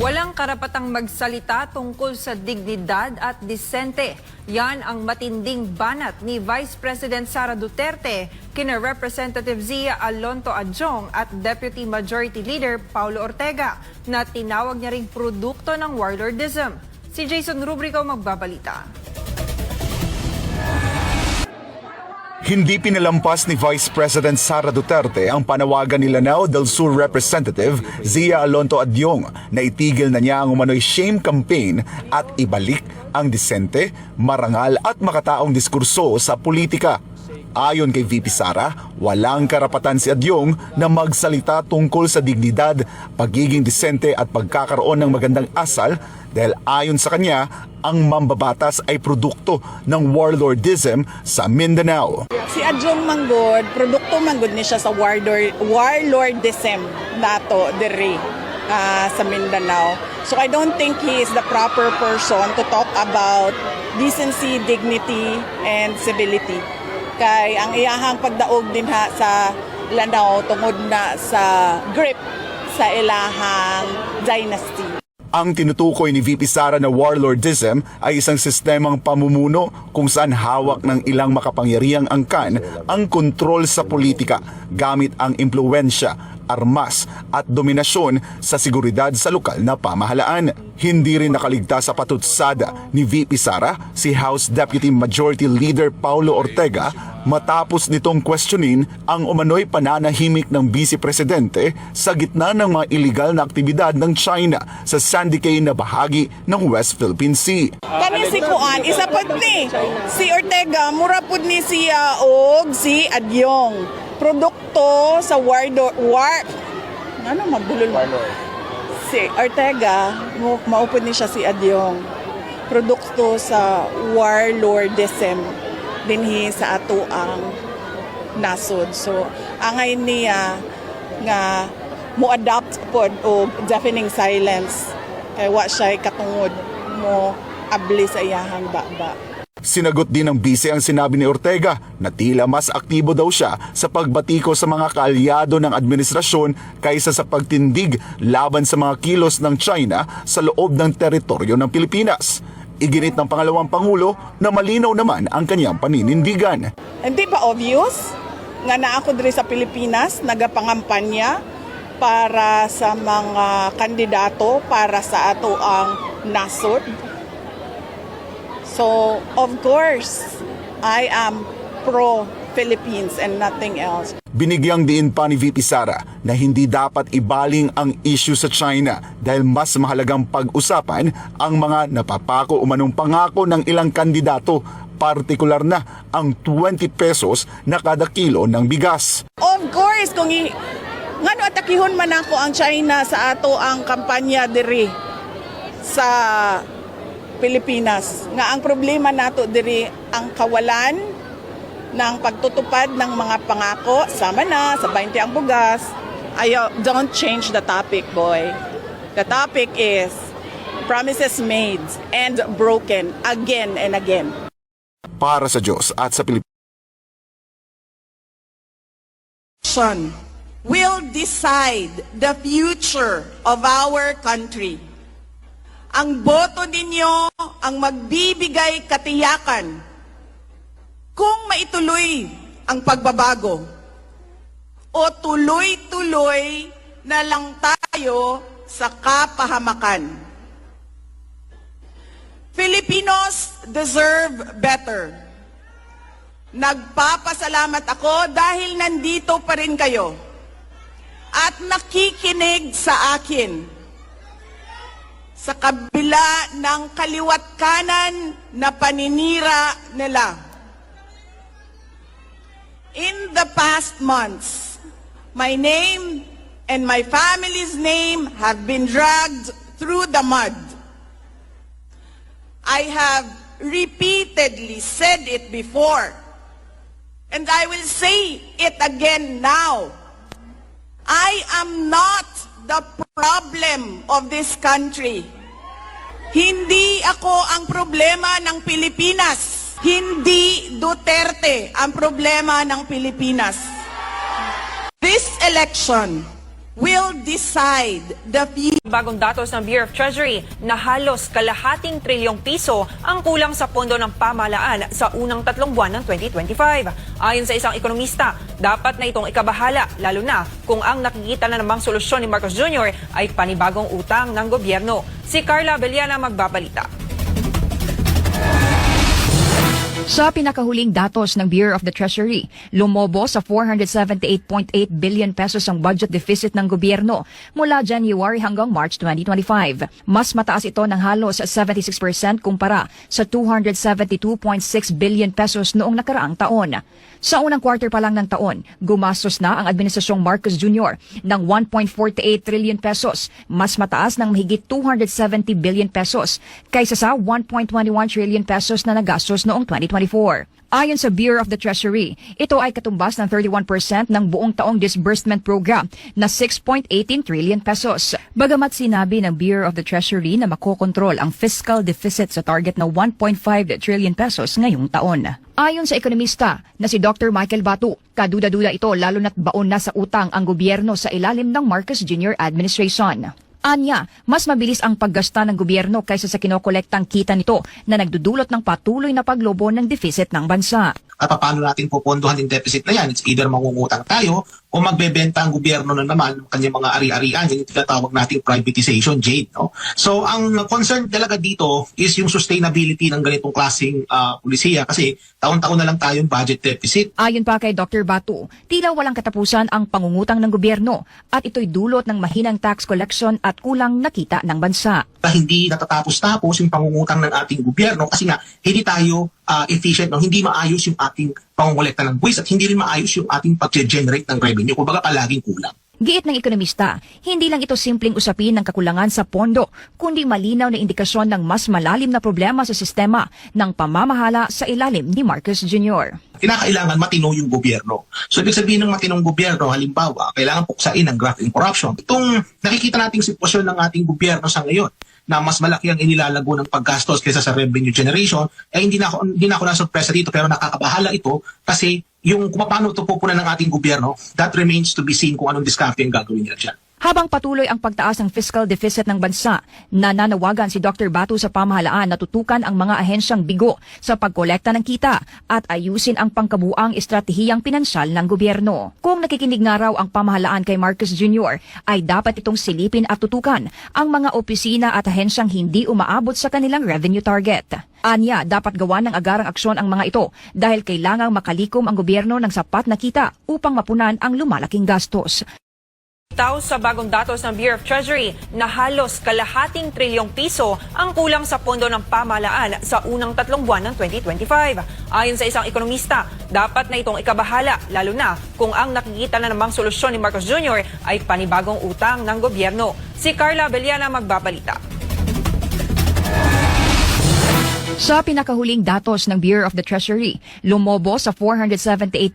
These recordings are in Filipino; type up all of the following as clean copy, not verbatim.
Walang karapatang magsalita tungkol sa dignidad at disente. Yan ang matinding banat ni Vice President Sara Duterte kina Representative Zia Alonto Adjong at Deputy Majority Leader Paulo Ortega na tinawag niya ring produkto ng warlordism. Si Jason Rubrico magbabalita. Hindi pinalampas ni Vice President Sara Duterte ang panawagan ni Lanao del Sur Representative Zia Alonto Adjong na itigil na niya ang umano'y shame campaign at ibalik ang disente, marangal at makataong diskurso sa politika. Ayon kay VP Sara, walang karapatan si Adjong na magsalita tungkol sa dignidad, pagiging disente at pagkakaroon ng magandang asal dahil ayon sa kanya, ang mambabatas ay produkto ng warlordism sa Mindanao. Si Adjong Manggod, produkto manggod ni siya sa warlordism nato diri sa Mindanao. So I don't think he is the proper person to talk about decency, dignity, and civility. Kay ang iyahang pagdaog din ha sa Lanao tungod na sa grip sa ilahang dynasty. Ang tinutukoy ni VP Sara na warlordism ay isang sistemang pamumuno kung saan hawak ng ilang makapangyarihang angkan ang kontrol sa politika gamit ang impluwensya, armas at dominasyon sa seguridad sa lokal na pamahalaan. Hindi rin nakaligtas sa patutsada ni VP Sara si House Deputy Majority Leader Paulo Ortega matapos nitong questionin ang umano'y pananahimik ng Vice Presidente sa gitna ng mga iligal na aktibidad ng China sa Sandy Cay na bahagi ng West Philippine Sea. Kani si Kuan, isa pa ni si Ortega, mura pud ni siya og si Adjong. Produkto sa si Ortega, maupod ni siya si Adjong. Produkto sa warlordism dinhi sa ato ang nasod. So, angay niya nga mo-adapt pod og deafening silence kay wa siya katungod mo abli sa iyahang baba. Sinagot din ng bise ang sinabi ni Ortega na tila mas aktibo daw siya sa pagbatiko sa mga kaalyado ng administrasyon kaysa sa pagtindig laban sa mga kilos ng China sa loob ng teritoryo ng Pilipinas. Iginit ng pangalawang Pangulo na malinaw naman ang kanyang paninindigan. Hindi ba obvious nga na ako diri sa Pilipinas nagapangampanya para sa mga kandidato para sa ato ang nasod? So, of course, I am pro-Philippines and nothing else. Binigyang diin pa ni VP Sara na hindi dapat ibaling ang issue sa China dahil mas mahalagang pag-usapan ang mga napapako umanong pangako ng ilang kandidato, partikular na ang 20 pesos na kada kilo ng bigas. Of course, kung ngano atakihon man ako ang China sa ato ang kampanya diri sa Pilipinas. Nga ang problema nato diri ang kawalan ng pagtutupad ng mga pangako, sama na sa 20 ang bugas. Don't change the topic, boy. The topic is promises made and broken again and again. Para sa Diyos at sa Pilipinas, will decide the future of our country. Ang boto ninyo ang magbibigay katiyakan kung maituloy ang pagbabago o tuloy-tuloy na lang tayo sa kapahamakan. Filipinos deserve better. Nagpapasalamat ako dahil nandito pa rin kayo at nakikinig sa akin. Sa kabila ng kaliwat kanan na paninira nila. In the past months, my name and my family's name have been dragged through the mud. I have repeatedly said it before, and I will say it again now. I am not the problem of this country. Hindi ako ang problema ng Pilipinas. Hindi Duterte ang problema ng Pilipinas. This election will decide the future. Bagong datos ng Bureau of Treasury na halos kalahating trilyong piso ang kulang sa pondo ng pamahalaan sa unang 3 buwan ng 2025. Ayon sa isang ekonomista, dapat na itong ikabahala lalo na kung ang nakikita na namang solusyon ni Marcos Jr. ay panibagong utang ng gobyerno. Si Carla Abellana magbabalita. Sa pinakahuling datos ng Bureau of the Treasury, lumobo sa 478.8 billion pesos ang budget deficit ng gobyerno mula January hanggang March 2025. Mas mataas ito ng halos 76% kumpara sa 272.6 billion pesos noong nakaraang taon. Sa unang quarter pa lang ng taon, gumastos na ang Administrasyong Marcos Jr. ng 1.48 trillion pesos, mas mataas ng mahigit 270 billion pesos kaysa sa 1.21 trillion pesos na nagastos noong 2024. Ayon sa Bureau of the Treasury, ito ay katumbas ng 31% ng buong taong disbursement program na 6.18 trillion pesos. Bagamat sinabi ng Bureau of the Treasury na makokontrol ang fiscal deficit sa target na 1.5 trillion pesos ngayong taon. Ayon sa ekonomista na si Dr. Michael Batu, kaduda-duda ito lalo na't baon na sa utang ang gobyerno sa ilalim ng Marcos Jr. administration. Anya, mas mabilis ang paggasta ng gobyerno kaysa sa kinokolektang kita nito na nagdudulot ng patuloy na paglobo ng deficit ng bansa. At paano natin pupondohan yung deficit na yan? It's either mangungutang tayo o magbebenta ang gobyerno na naman ng kanyang mga ari-arian, yung tinatawag nating privatization, Jade. No? So ang concern talaga dito is yung sustainability ng ganitong klaseng pulisiya kasi taon-taon na lang tayong budget deficit. Ayon pa kay Dr. Batu, tila walang katapusan ang pangungutang ng gobyerno at ito'y dulot ng mahinang tax collection at kulang na kita ng bansa. Hindi natatapos-tapos yung pangungutang ng ating gobyerno kasi nga hindi tayo efficient, no? Hindi maayos yung ating pangungulekta ng buwis at hindi rin maayos yung ating pag-generate ng revenue. Kumbaga palaging kulang. Giit ng ekonomista, hindi lang ito simpleng usapin ng kakulangan sa pondo, kundi malinaw na indikasyon ng mas malalim na problema sa sistema ng pamamahala sa ilalim ni Marcos Jr. Kinakailangan matino yung gobyerno. So ibig sabihin ng matinong gobyerno, halimbawa, kailangan puksain ang graft and corruption. Itong nakikita nating sitwasyon ng ating gobyerno sa ngayon, na mas malaki ang inilalago ng paggastos kaysa sa revenue generation, hindi na ako nasurpresa dito pero nakakabahala ito kasi yung kung paano ito pupunan ng ating gobyerno, that remains to be seen kung anong diskarte ang gagawin nila dyan. Habang patuloy ang pagtaas ng fiscal deficit ng bansa, nananawagan si Dr. Batu sa pamahalaan na tutukan ang mga ahensyang bigo sa pagkolekta ng kita at ayusin ang pangkabuang estratehiyang pinansyal ng gobyerno. Kung nakikinig nga raw ang pamahalaan kay Marcos Jr., ay dapat itong silipin at tutukan ang mga opisina at ahensyang hindi umaabot sa kanilang revenue target. Anya, dapat gawa ng agarang aksyon ang mga ito dahil kailangang makalikom ang gobyerno ng sapat na kita upang mapunan ang lumalaking gastos. Sa bagong datos ng Bureau of Treasury na halos kalahating trilyong piso ang kulang sa pondo ng pamahalaan sa unang 3 buwan ng 2025. Ayon sa isang ekonomista, dapat na itong ikabahala lalo na kung ang nakikita na namang solusyon ni Marcos Jr. ay panibagong utang ng gobyerno. Si Carla Abellana magbabalita. Sa pinakahuling datos ng Bureau of the Treasury, lumobo sa 478.8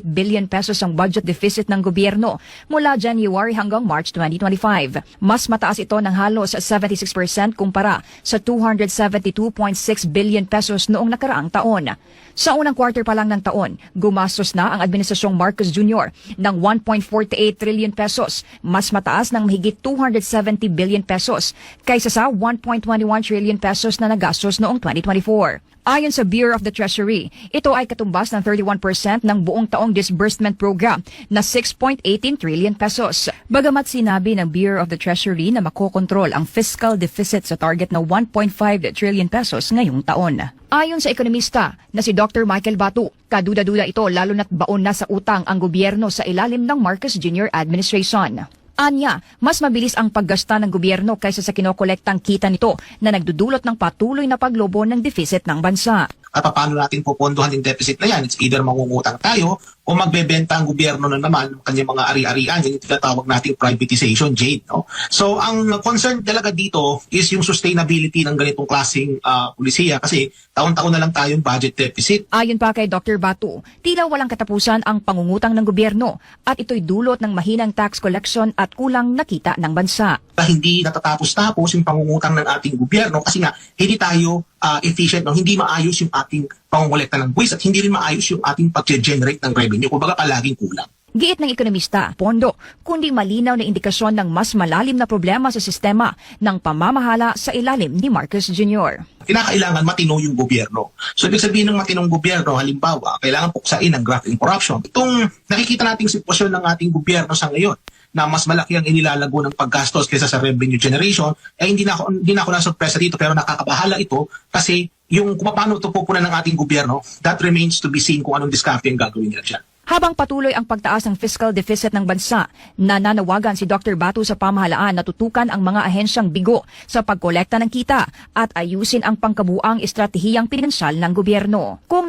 billion pesos ang budget deficit ng gobyerno mula January hanggang March 2025. Mas mataas ito ng halos 76% kumpara sa 272.6 billion pesos noong nakaraang taon. Sa unang quarter pa lang ng taon, gumastos na ang Administrasyong Marcos Jr. ng 1.48 trillion pesos, mas mataas ng mahigit 270 billion pesos kaysa sa 1.21 trillion pesos na nagastos noong 2024. Ayon sa Bureau of the Treasury, ito ay katumbas ng 31% ng buong taong disbursement program na 6.18 trillion pesos. Bagamat sinabi ng Bureau of the Treasury na makokontrol ang fiscal deficit sa target na 1.5 trillion pesos ngayong taon. Ayon sa ekonomista na si Dr. Michael Batu, kaduda-duda ito lalo na't baon na sa utang ang gobyerno sa ilalim ng Marcos Jr. administration. Anya, mas mabilis ang paggasta ng gobyerno kaysa sa kinokolektang kita nito na nagdudulot ng patuloy na paglobo ng deficit ng bansa. At paano natin pupondohan yung deficit na yan? It's either mangungutang tayo o magbebenta ang gobyerno na naman ng kanyang mga ari-arian, yung tinatawag nating privatization, Jade. No? So ang concern talaga dito is yung sustainability ng ganitong klaseng pulisiya kasi taon-taon na lang tayong budget deficit. Ayon pa kay Dr. Batu, tila walang katapusan ang pangungutang ng gobyerno at ito'y dulot ng mahinang tax collection at kulang na kita ng bansa. Hindi natatapos-tapos yung pangungutang ng ating gobyerno kasi nga hindi tayo efficient, no? Hindi maayos yung ating pangungulekta ng buwis at hindi rin maayos yung ating pag-generate ng revenue. Kumbaga palaging kulang. Giit ng ekonomista, pondo, kundi malinaw na indikasyon ng mas malalim na problema sa sistema ng pamamahala sa ilalim ni Marcos Jr. Kinakailangan matino yung gobyerno. So ibig sabihin ng matinong gobyerno, halimbawa, kailangan puksain ang graft and corruption. Itong nakikita nating sitwasyon ng ating gobyerno sa ngayon, na mas malaki ang inilalago ng paggastos kaysa sa revenue generation, hindi na ako nasurpresa dito, pero nakakabahala ito kasi yung kung paano ito pupunan ng ating gobyerno, that remains to be seen kung anong diskarte ang gagawin nila dyan. Habang patuloy ang pagtaas ng fiscal deficit ng bansa, nananawagan si Dr. Batu sa pamahalaan na tutukan ang mga ahensyang bigo sa pagkolekta ng kita at ayusin ang pangkabuang estratehiyang pinansyal ng gobyerno. Kung